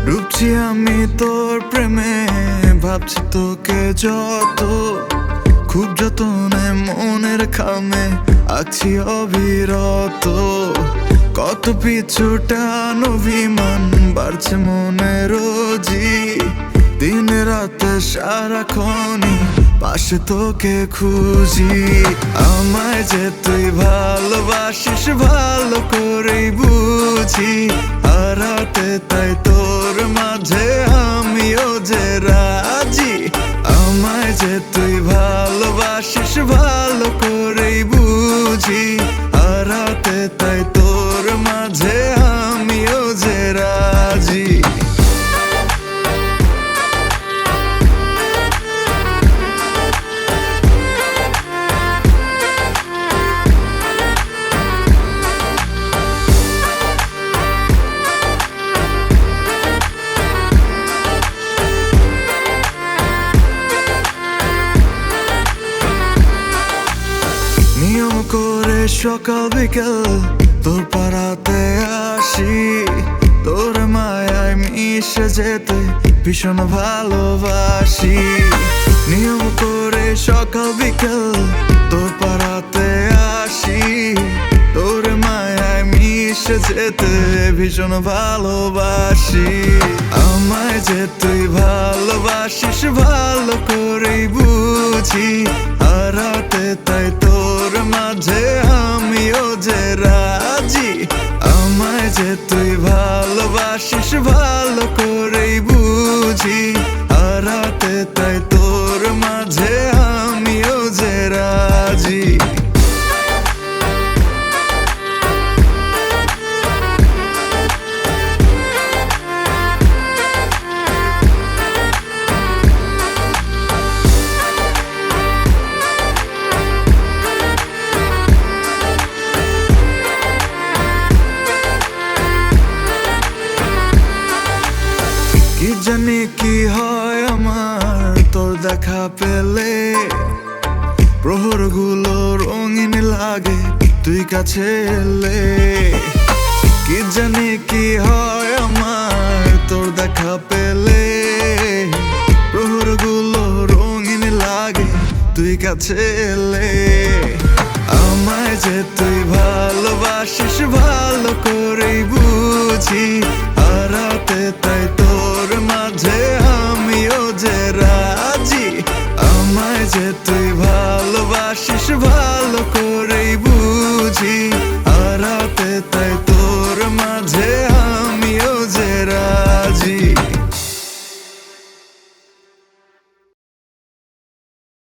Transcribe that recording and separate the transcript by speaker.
Speaker 1: ডুবছি আমি তোর প্রেমে, ভাবছি তোকে যত, খুব যতনে মনের খামে আছি অবিরত। কত পিছুটান অভিমান বাড়ছে মনে রোজি, দিন রাতে সারাক্ষণই পাশে তোকে খুঁজি। আমায় যে তুই ভালোবাসিস ভালো করেই বুঝি, হারাতে তাই তোর মাঝে আমিও যে রাজি। আমায় যে তুই ভালোবাসিস ভালো করেই বুঝি, হারাতে তাই তোর মাঝে আমিও যে রাজি। নিয়ম করে সকাল বিকেল তোর পাড়াতে আসি, তোর মায়ায় মিশে যেতে ভীষণ ভালোবাসি। নিয়ম করে সকাল বিকেল তোর পাড়াতে আসি, তোর মায়ায় মিশে যেতে ভীষণ ভালোবাসি। আমায় যে তুই ভালোবাসিস ভালো করেই বুঝি, হারাতে তাই তোর মাঝে আমিও যে রাজি। আমায় যে তুই ভালোবাসিস ভালো করেই বুঝি, হারাতে তাই তোর মাঝে আমিও যে রাজি। কি জানি কি হয় আমার তোর দেখা পেলে, প্রহরগুলো রঙিন লাগে তুই কাছে এলে। কি জানি কি হয় আমার তোর দেখা পেলে, প্রহরগুলো রঙিন লাগে তুই কাছে এলে। আমায় যে তুই ভালোবাসিস ভালো করেই বুঝি, হারাতে তাই তোর মাঝে আমিও যে রাজি। আমায় যে তুই ভালোবাসিস ভালো করে